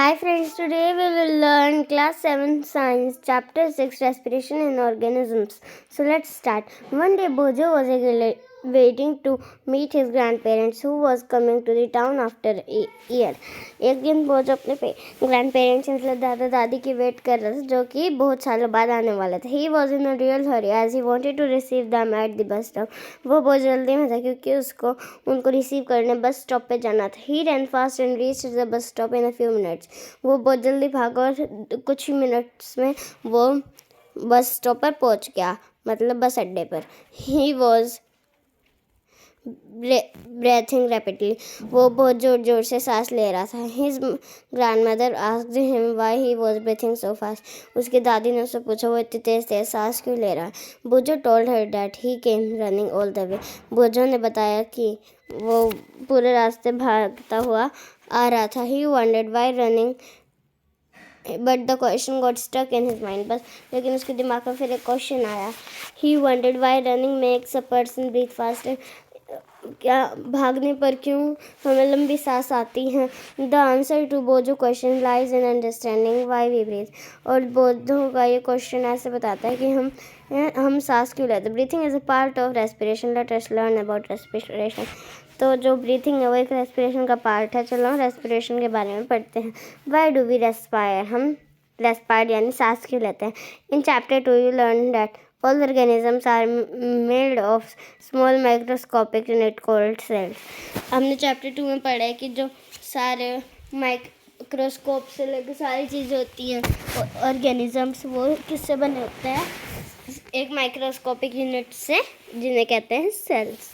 Hi friends, today we will learn class 7 science chapter 6 respiration in organisms. So let's start. One day Bojo was waiting to meet his grandparents who was coming to the town after a year. एक दिन बोजो अपने grandparents मतलब दादा दादी की wait कर रहा था जो कि बहुत सालों बाद आने वाला था. He was in a real hurry as he wanted to receive them at the bus stop. वो बहुत जल्दी में था क्योंकि उसको उनको रिसीव करने बस स्टॉप पे जाना था. He ran fast and reached the bus stop in a few minutes. वो बहुत जल्दी भागा और कुछ ही मिनट्स में वो बस स्टॉप पर पहुंच गया, मतलब बस अड्डे पर. He was breathing rapidly. वो बहुत जोर जोर से सांस ले रहा था. His grandmother asked him why he was breathing so fast. उसकी दादी ने उससे पूछा वो इतनी तेज तेज सांस क्यों ले रहा है. बोजो told her that he came running all the way. बोजो ने बताया कि वो पूरे रास्ते भागता हुआ आ रहा था. He wondered why running, but the question got stuck in his mind. बस लेकिन उसके दिमाग में फिर एक क्वेश्चन आया. He wondered why running makes a person breathe faster. क्या भागने पर क्यों हमें लंबी सांस आती हैं. The answer to Boojho question lies in understanding why we breathe. और बोधो का ये क्वेश्चन ऐसे बताता है कि हम सांस क्यों लेते. Breathing is a part of respiration. Let us learn about respiration. तो जो ब्रीथिंग है वो एक रेस्पिरेशन का पार्ट है. चलो रेस्पिरेशन के बारे में पढ़ते हैं. Why do we respire. हम रेस्पायर यानी सांस क्यों लेते हैं. In chapter 2 you learn that all organisms are made of small microscopic unit called cells. हमने चैप्टर 2 में पढ़ा है कि जो सारे माइक्रोस्कोप से लेकर सारी चीज़ें होती हैं ऑर्गेनिजम्स, वो किससे बने होते हैं. एक माइक्रोस्कोपिक यूनिट से, जिन्हें कहते हैं sales.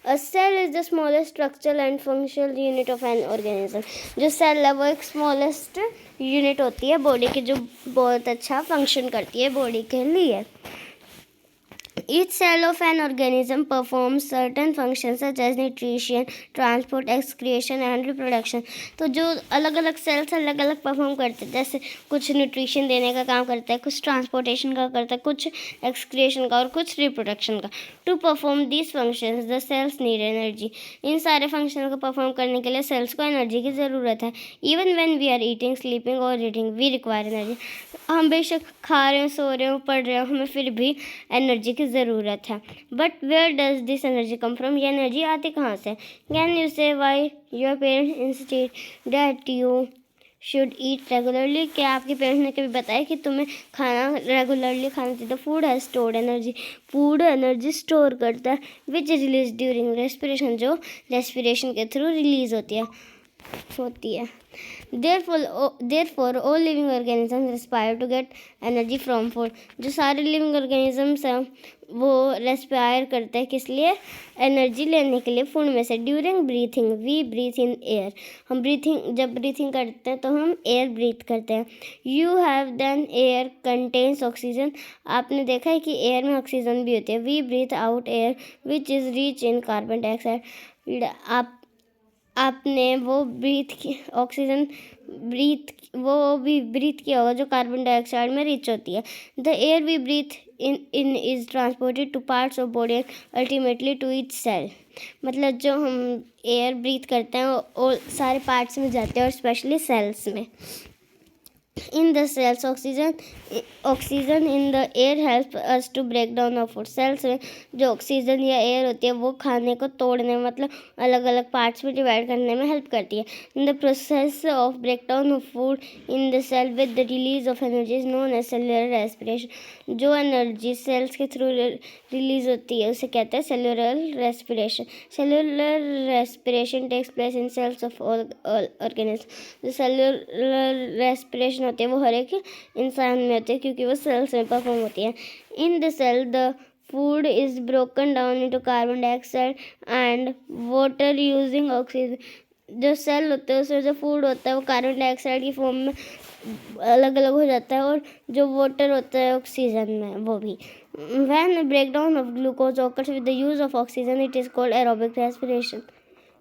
A cell is the smallest structural and functional unit of an organism. जो सेल है वो एक स्मॉलेस्ट यूनिट होती है बॉडी की, जो बहुत अच्छा फंक्शन करती है बॉडी के लिए. Each cell of an organism performs certain functions such as nutrition, transport, excretion and reproduction. तो जो अलग अलग सेल्स अलग अलग परफॉर्म करते हैं, जैसे कुछ न्यूट्रिशन देने का काम करता है, कुछ ट्रांसपोर्टेशन का करता है, कुछ एक्सक्रिएशन का और कुछ रिप्रोडक्शन का. To perform these functions the cells need energy. इन सारे फंक्शन को परफॉर्म करने के लिए सेल्स को एनर्जी की ज़रूरत है. Even when we are eating, sleeping और रीडिंग वी रिक्वायर एनर्जी. हम बेशक खा रहे हो, सो रहे हो, पढ़ रहे हो, हमें फिर भी एनर्जी की ज़रूरत है. But where does this energy come from. ये एनर्जी आती कहाँ से. Can you say why your parents instead that you should eat regularly. क्या आपके पेरेंट्स ने कभी बताया कि तुम्हें खाना रेगुलरली खाना चाहिए. Food has stored energy. Food energy store करता है which is release during respiration, जो रेस्पिरेशन के थ्रू रिलीज होती है. Therefore, all living organisms respire to get energy from food. जो सारे लिविंग ऑर्गेनिजम्स हैं वो रेस्पायर करते हैं किस लिए. एनर्जी लेने के लिए फूड में से. During breathing we breathe in air. हम जब ब्रीथिंग करते हैं तो हम एयर ब्रीथ करते हैं. You have then air contains oxygen. आपने देखा है कि एयर में ऑक्सीजन भी होती है. We breathe out air which is rich in carbon dioxide. आपने वो ऑक्सीजन ब्रीथ किया होगा जो कार्बन डाइऑक्साइड में रिच होती है. The air we breathe in is transported to parts of body and ultimately to each cell. मतलब जो हम एयर ब्रीथ करते हैं वो सारे पार्ट्स में जाते हैं और स्पेशली सेल्स में. In the cells, oxygen in the air helps us to break down our food. Cells में जो ऑक्सीजन या एयर होती है वो खाने को तोड़ने, मतलब अलग अलग पार्ट्स में डिवाइड करने में हेल्प करती है. In the process of breakdown of food in the cell with the release of energy is known as cellular respiration. जो एनर्जी सेल्स के थ्रू रिलीज होती है उसे कहते हैं cellular respiration. Cellular respiration takes place in cells of organism. जो cellular respiration होती है वो हर एक इंसान में होती है क्योंकि वो सेल्स में परफॉर्म होती है. In the cell the food is broken down into carbon dioxide and water using oxygen. जो सेल होते हैं उसमें जो फूड होता है वो कार्बन डाइऑक्साइड की फॉर्म में अलग अलग हो जाता है और जो वाटर होता है ऑक्सीजन में वो भी. When breakdown of glucose occurs with the use of oxygen it is called aerobic respiration.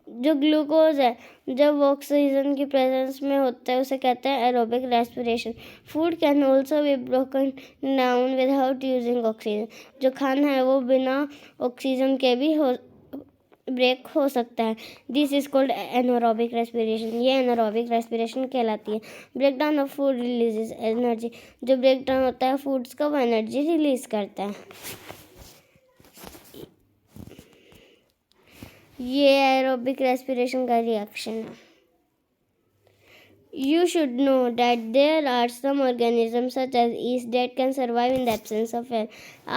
जो ग्लूकोज है जब ऑक्सीजन की प्रेजेंस में होता है उसे कहते हैं aerobic respiration. Food can also be broken down without using oxygen. जो खाना है वो बिना ऑक्सीजन के भी ब्रेक हो सकता है। This is called anaerobic respiration. ये एनारोबिक रेस्पिरेशन कहलाती है। Break down of food releases energy. जो ब्रेक डाउन होता है फूड्स का, वो एनर्जी रिलीज करता है। ये एरोबिक रेस्पिरेशन का रिएक्शन है। You should know that there are some organisms such as yeast that can survive in the absence of air.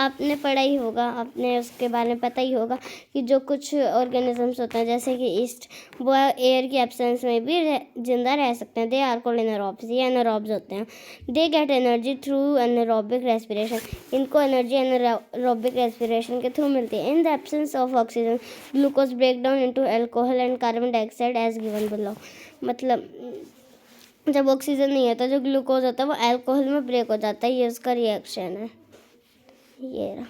आपने पढ़ा ही होगा, आपने उसके बारे में पता ही होगा कि जो कुछ ऑर्गेनिजम्स होते हैं जैसे कि ईस्ट, वो एयर की एब्सेंस में भी जिंदा रह सकते हैं। They are called anaerobes. ये एनारोब्स होते हैं। They get energy through anaerobic respiration. इनको एनर्जी एनारोबिक रेस्पिरेशन के थ्रू मिलती है। In the absence of oxygen glucose break down into alcohol and carbon dioxide as given below. मतलब जब oxygen नहीं होता, जो ग्लूकोज होता है वो अल्कोहल में ब्रेक हो जाता है। ये उसका रिएक्शन है। ये रहा।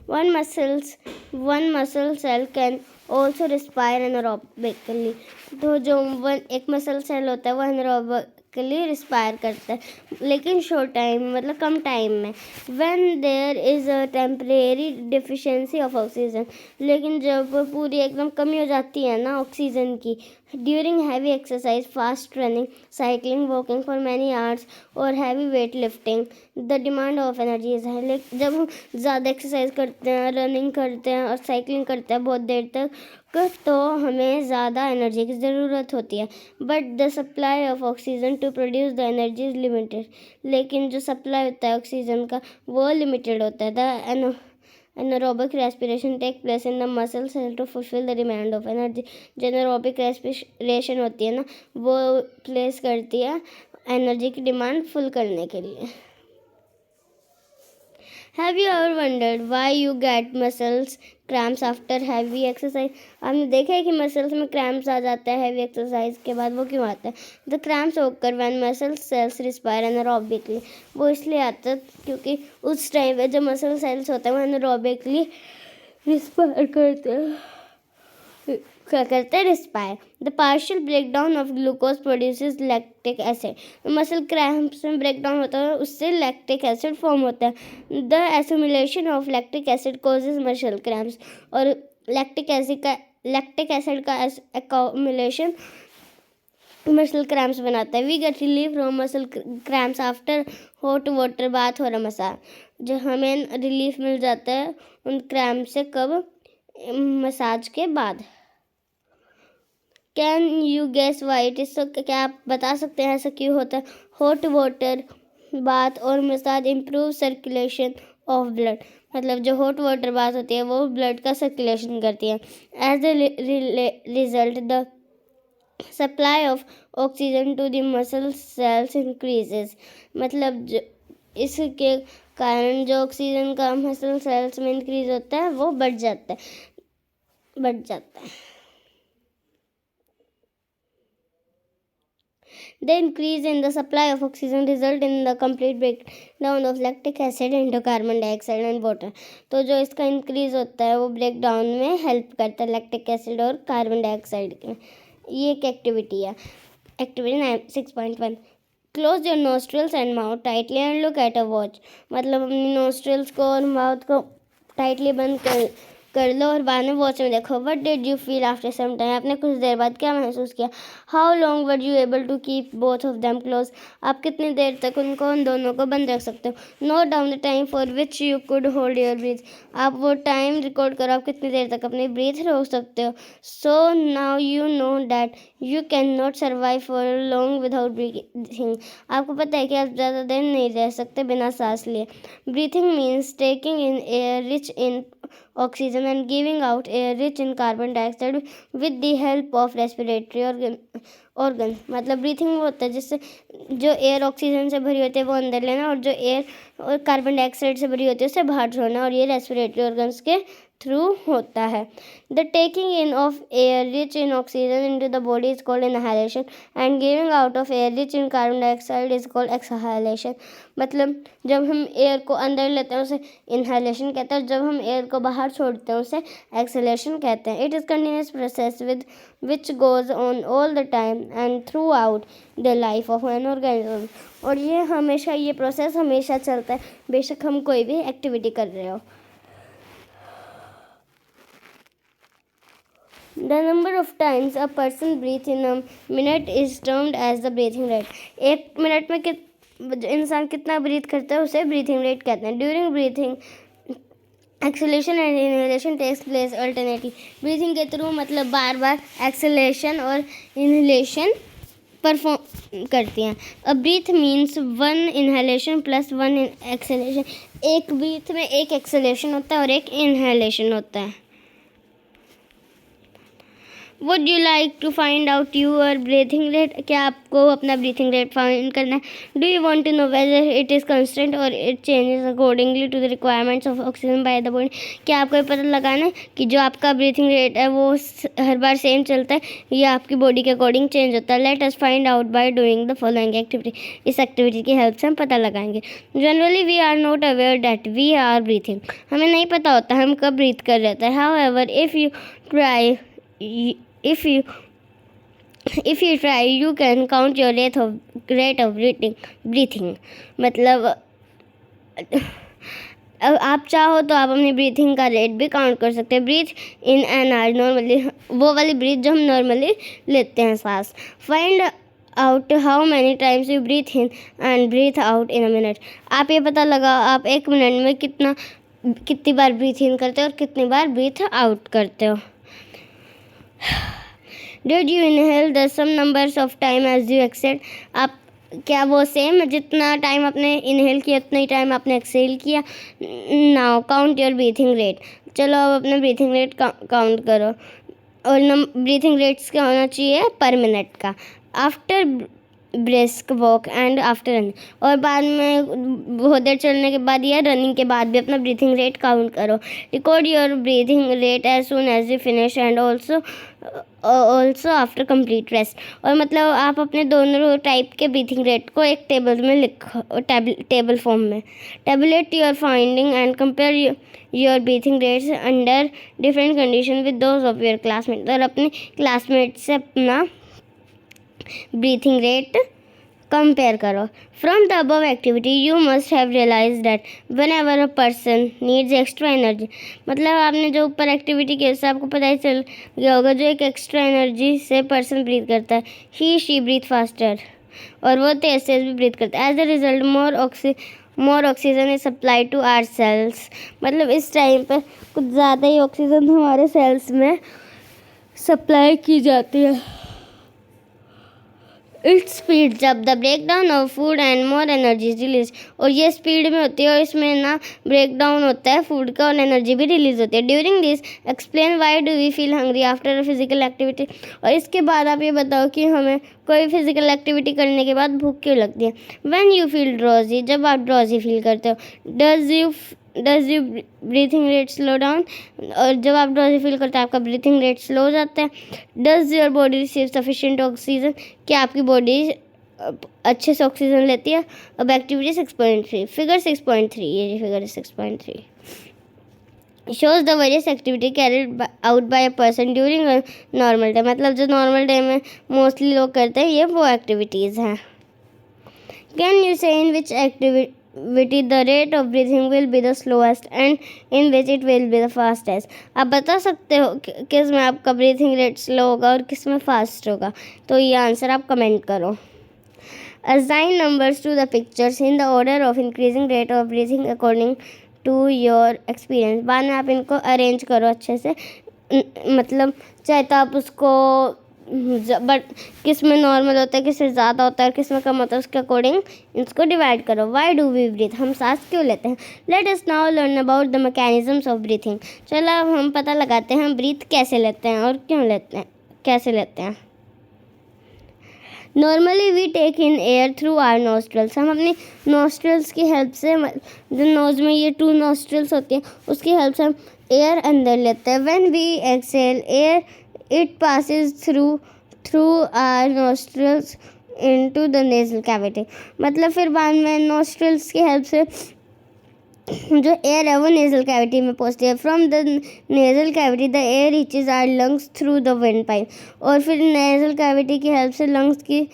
one muscle cell can also respire anaerobically. तो जो एक मसल सेल होता है वो एनारोबिकली रिस्पायर करता है, लेकिन शॉर्ट टाइम मतलब कम टाइम में। When there is a temporary deficiency of oxygen. लेकिन जब पूरी एकदम कमी हो जाती है ना ऑक्सीजन की, during heavy exercise, fast running, cycling, walking for many hours और heavy weight lifting, the demand of energy is high. जब हम ज़्यादा एक्सरसाइज करते हैं, रनिंग करते हैं और साइकिलिंग करते हैं बहुत देर तक, तो हमें ज़्यादा एनर्जी की ज़रूरत होती है। But the supply of oxygen to produce the energy is limited. लेकिन जो सप्लाई होता है ऑक्सीजन का वो लिमिटेड होता है। The anaerobic respiration take place in the muscle cell to fulfill the demand of energy. जो anaerobic respiration होती है ना, वो प्लेस करती है एनर्जी की डिमांड फुल करने के लिए। Have you ever wondered why you get muscles cramps after heavy exercise? आपने देखा है कि मसल्स में क्रैम्प्स आ जाता है हैवी एक्सरसाइज के बाद। वो क्यों आता है? The cramps occur when muscle cells respire anaerobically. वो इसलिए आता है क्योंकि उस टाइम पे जो मसल सेल्स होते हैं वो एनारोबिकली रिस्पायर करते हैं। क्या करते हैं? Respire. The partial break down of glucose produces lactic acid. Muscle cramps में ब्रेक डाउन होता है, उससे लैक्टिक एसिड फॉर्म होता है। The assimilation of lactic acid causes muscle cramps. और लैक्टिक एसिड का एक्यूमुलेशन मसल क्रैम्प्स बनाता है। We get relief from muscle cramps after hot water bath और मसाज। जो हमें रिलीफ मिल जाता है उन क्रैम्प से कब? मसाज के बाद। Can you guess why it is? क्या आप बता सकते हैं ऐसा क्यों होता है? हॉट वाटर बाथ और massage improve circulation of blood. मतलब जो हॉट वाटर बाथ होती है वो ब्लड का सर्कुलेशन करती है। As a result the supply of oxygen to the muscle cells increases. मतलब जो इसके कारण जो ऑक्सीजन का मसल सेल्स में इंक्रीज होता है वो बढ़ जाता है। The increase in the supply of oxygen result in the complete breakdown of lactic acid into carbon dioxide and water. तो जो इसका इंक्रीज होता है वो ब्रेक डाउन में हेल्प करता है लैक्टिक एसिड और कार्बन डाइऑक्साइड के। ये एक एक्टिविटी है। Activity 6.1 close your nostrils and mouth tightly and look at a watch. मतलब अपनी नोस्ट्रिल्स को और माउथ को टाइटली बंद कर लो और बाद में वॉच में देखो। What did you feel after some time? आपने कुछ देर बाद क्या महसूस किया? How long were you able to keep both of them close? आप कितनी देर तक उन दोनों को बंद रख सकते हो? Note down the time for which you could hold your breathe. आप वो टाइम रिकॉर्ड करो, आप कितनी देर तक अपनी ब्रीथ रोक सकते हो। So now you know that you can not survive for long without breathing. आपको पता है कि आप ज़्यादा देर नहीं रह सकते बिना सांस लिए। Breathing means taking in air rich in oxygen and giving out air rich in carbon dioxide with the help of respiratory organ। मतलब ब्रीथिंग वो होता है जिससे जो एयर ऑक्सीजन से भरी होती है वो अंदर लेना और जो एयर और कार्बन डाइऑक्साइड से भरी होती है उसे बाहर छोड़ना, और ये रेस्पिरेटरी ऑर्गन्स के थ्रू होता है। The taking in of air rich in oxygen into the body is called inhalation and giving out of air rich in carbon dioxide is called exhalation. मतलब जब हम एयर को अंदर लेते हैं उसे इनहेलेशन कहते हैं, और जब हम एयर को बाहर छोड़ते हैं उसे एक्सहेलेशन कहते हैं। It is continuous process with which goes on all the time and through out the life of an organism. और ये प्रोसेस हमेशा चलता है, बेशक हम कोई भी एक्टिविटी कर रहे हो। The number of times a person breathes in a minute is termed as the breathing rate. एक मिनट में इंसान कितना ब्रीथ करता है उसे ब्रीथिंग रेट कहते हैं. During breathing exhalation and inhalation takes place alternately. Breathing के थ्रू मतलब बार बार एक्सेलेशन और इनहेलेशन परफॉर्म करती हैं. A breath means 1 inhalation plus 1 exhalation. एक ब्रीथ में एक एक्सेलेशन होता है और एक इनहेलेशन होता है. Would you like to find out your breathing rate? क्या आपको अपना breathing rate फाइंड करना है? Do you want to know whether it is constant or it changes accordingly to the requirements of oxygen by the body? क्या आपको पता लगाना है कि जो आपका breathing rate है वो हर बार सेम चलता है या आपकी बॉडी के अकॉर्डिंग चेंज होता है? Let us find out by doing the following activity. इस एक्टिविटी की हेल्प से हम पता लगाएंगे. Generally we are not aware that we are breathing. हमें नहीं पता होता हम कब ब्रीथ कर रहे थे. However, if you try you can count your rate of breathing. मतलब आप चाहो तो आप अपनी ब्रीथिंग का रेट भी काउंट कर सकते हैं. Breathe in and out normally, वो वाली ब्रीथ जो हम नॉर्मली लेते हैं सांस. Find out how many times you breathe in and breathe out in a minute. आप ये पता लगाओ आप एक मिनट में कितनी बार ब्रीथ इन करते हो और कितनी बार ब्रीथ आउट करते हो. Did you inhale the same numbers of time as you exhaled? आप क्या वो सेम जितना टाइम आपने इनहेल किया उतना ही टाइम आपने एक्सहेल किया. Now count your breathing rate. चलो अब अपना ब्रीथिंग रेट काउंट करो. और ब्रीथिंग रेट्स क्या होना चाहिए पर मिनट का. After brisk walk and after running. और बाद में बहुत देर चलने के बाद या रनिंग के बाद भी अपना ब्रीथिंग रेट काउंट करो. Record your breathing rate as soon as you finish and also after complete rest. और मतलब आप अपने दोनों टाइप के ब्रीथिंग रेट को एक टेबल में लिखो, टेबल फॉर्म में. Tabulate your finding and compare your breathing rates under different condition with those of your classmate. और अपने क्लासमेट से अपना ब्रीथिंग रेट कंपेयर करो. From the above activity you must have realise that whenever a person needs extra energy. मतलब आपने जो ऊपर activity की उससे आपको पता ही चल गया होगा जो एक एक्स्ट्रा एनर्जी से पर्सन ब्रीथ करता है ही शी ब्रीथ फास्टर. और वो तेज भी ब्रीथ करता है. As a result more oxygen is supply to our cells. मतलब इस टाइम पर कुछ ज़्यादा ही ऑक्सीजन हमारे सेल्स में सप्लाई की जाती है. It speeds up the break down of food and more energy release. और ये स्पीड में होती है और इसमें ना ब्रेक डाउन होता है फूड का और एनर्जी भी रिलीज होती है. During this explain why do we feel hungry after a physical activity. और इसके बाद आप ये बताओ कि हमें कोई फिजिकल एक्टिविटी करने के बाद भूख क्यों लगती है. व्हेन यू फील ड्रॉजी, जब आप ड्रॉजी फील करते हो. Does you breathing rate slow down. और जब आप ड्रॉजी फील करते हैं आपका ब्रीथिंग रेट स्लो हो जाता है. Does your body receive sufficient oxygen. क्या आपकी बॉडी अच्छे से ऑक्सीजन लेती है. अब एक्टिविटी 6.3 फिगर 6.3 ये figure 6.3 shows the various activity carried out by a person during a normal day. मतलब जो नॉर्मल डे में मोस्टली लोग करते हैं ये वो एक्टिविटीज़ हैं. Can you say in which activity the rate of breathing will be the slowest and in which it will be the fastest. आप बता सकते हो किस में आपका ब्रीथिंग रेट स्लो होगा और किस में फास्ट होगा. तो ये आंसर आप कमेंट करो. Assign numbers to the pictures in the order of increasing rate of breathing according to your experience. बाद में आप इनको अरेंज करो अच्छे से. मतलब चाहे तो आप उसको बट किस में नॉर्मल होता है किस में ज़्यादा होता है और किस में कम होता है उसके अकॉर्डिंग इसको डिवाइड करो. Why do we breathe. हम सांस क्यों लेते हैं. Let us now learn about the mechanisms of breathing. चलो अब हम पता लगाते हैं हम ब्रीथ कैसे लेते हैं और क्यों लेते हैं कैसे लेते हैं. Normally we take in air through our nostrils. हम अपनी नोस्ट्रल्स की हेल्प से जो नोज में ये 2 नोस्ट्रल्स होती हैं उसकी हेल्प से हम एयर अंदर लेते हैं. When we exhale air it passes through our nostrils into the nasal cavity. मतलब फिर बाद में नोस्ट्रल्स की हेल्प से जो एयर है वो नेजल कैविटी में पहुंचती है. From the nasal cavity the air reaches our lungs through the wind pipe. और फिर नेजल कैविटी की हेल्प से लंग्स की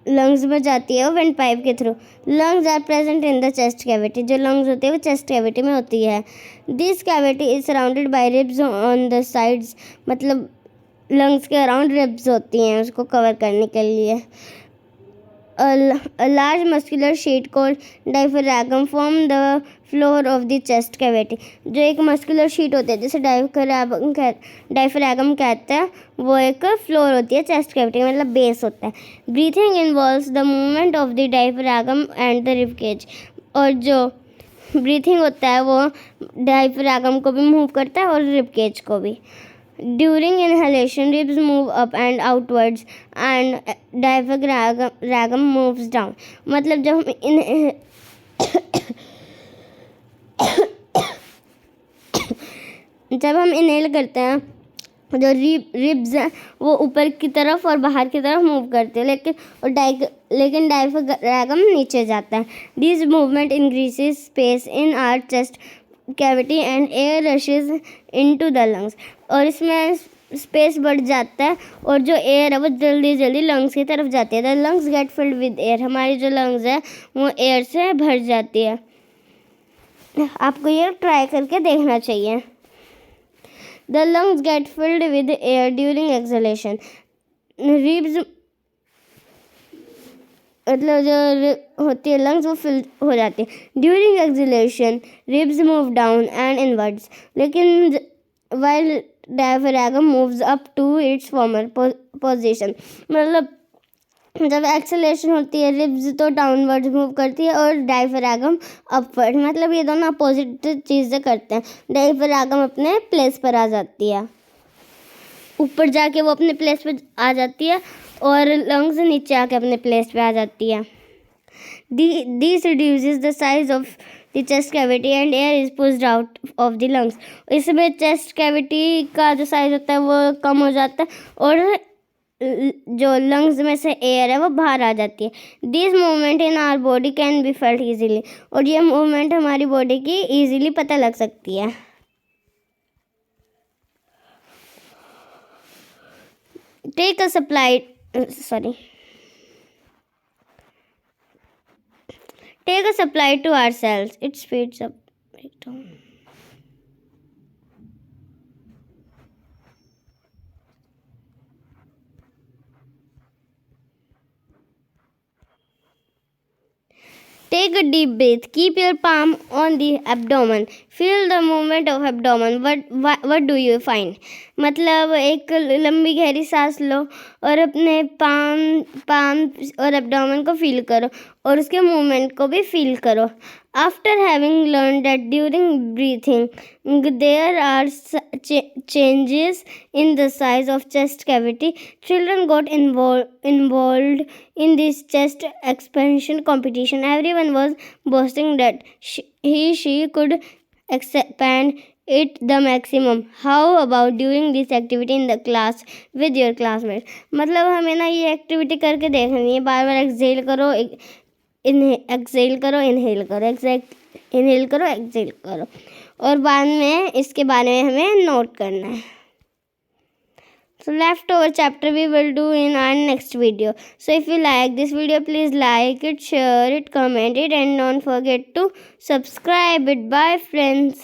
लंग्स में जाती है वो विंड पाइप के through. Lungs are present in the chest cavity, जो लंग्स होती है वो चेस्ट कैविटी में होती है। This cavity is surrounded by ribs on the sides, मतलब लंग्स के अराउंड रिब्स होती हैं उसको कवर करने के लिए। A large muscular sheet called diaphragm form the floor of the chest cavity। जो एक मस्कुलर शीट होती है जिसे डायफ्रागम कहते हैं, वो एक फ्लोर होती है चेस्ट कैविटी, मतलब बेस होता है। Breathing involves the movement of the diaphragm and the rib cage, और जो ब्रीथिंग होता है वो डायफ्रागम को भी मूव करता है और रिब केज को भी। During inhalation, ribs move up and outwards and diaphragm moves down। मतलब जब हम इनहेल करते हैं जो रिब्स हैं वो ऊपर की तरफ और बाहर की तरफ मूव करते हैं, लेकिन डायफ्रागम नीचे जाता है। This movement increases space in our chest cavity and air rushes into the lungs, और इसमें स्पेस बढ़ जाता है और जो एयर है वो जल्दी जल्दी लंग्स की तरफ जाती है। The lungs get filled with air, हमारी जो लंग्स है वो एयर से भर जाती है। आपको ये ट्राई करके देखना चाहिए। The lungs get filled with air during exhalation. Ribs मतलब जो होती है लंग्स वो फिल हो जाती है। During exhalation ribs move down and inwards, लेकिन while diaphragm moves up to its former position. मतलब जब एक्सहेलेशन होती है रिब्स तो डाउनवर्ड मूव करती है और डायफ्रागम अपवर्ड, मतलब ये दोनों अपोजिट चीज़ें करते हैं। डायफ्रागम अपने प्लेस पर आ जाती है, ऊपर जाके वो अपने प्लेस पे आ जाती है और लंग्स नीचे आके अपने प्लेस पे आ जाती है। This reduces the size of the chest cavity and air is pushed out of the lungs. इसमें चेस्ट कैविटी का जो साइज होता है वो कम हो जाता है और जो लंग्स में से एयर है वो बाहर आ जाती है। This movement in our body can be felt easily, और ये मूवमेंट हमारी बॉडी की ईजिली पता लग सकती है। Take a supply to ourselves. It speeds up breakdown. Take a deep breath. Keep your palm on the abdomen. Feel the movement of abdomen. What do you find? मतलब एक लंबी गहरी सांस लो और अपने पाम और एब्डोमेन को फील करो और उसके मूवमेंट को भी फील करो। After having learn that during breathing there are changes in the size of chest cavity, children got involved in this chest expansion competition. Everyone was boasting that she could expand it the maximum. How about during this activity in the class with your classmates? मतलब हमें ना ये activity करके देखनी है, बार बार Excel करो, Excel करो, inhale करो, इनहेल करो, एक्सेल करो, और बाद में इसके बारे में हमें नोट करना है। So leftover chapter we will do in our next video. So if you like this video, please like it, share it, comment it, and don't forget to subscribe it. Bye friends.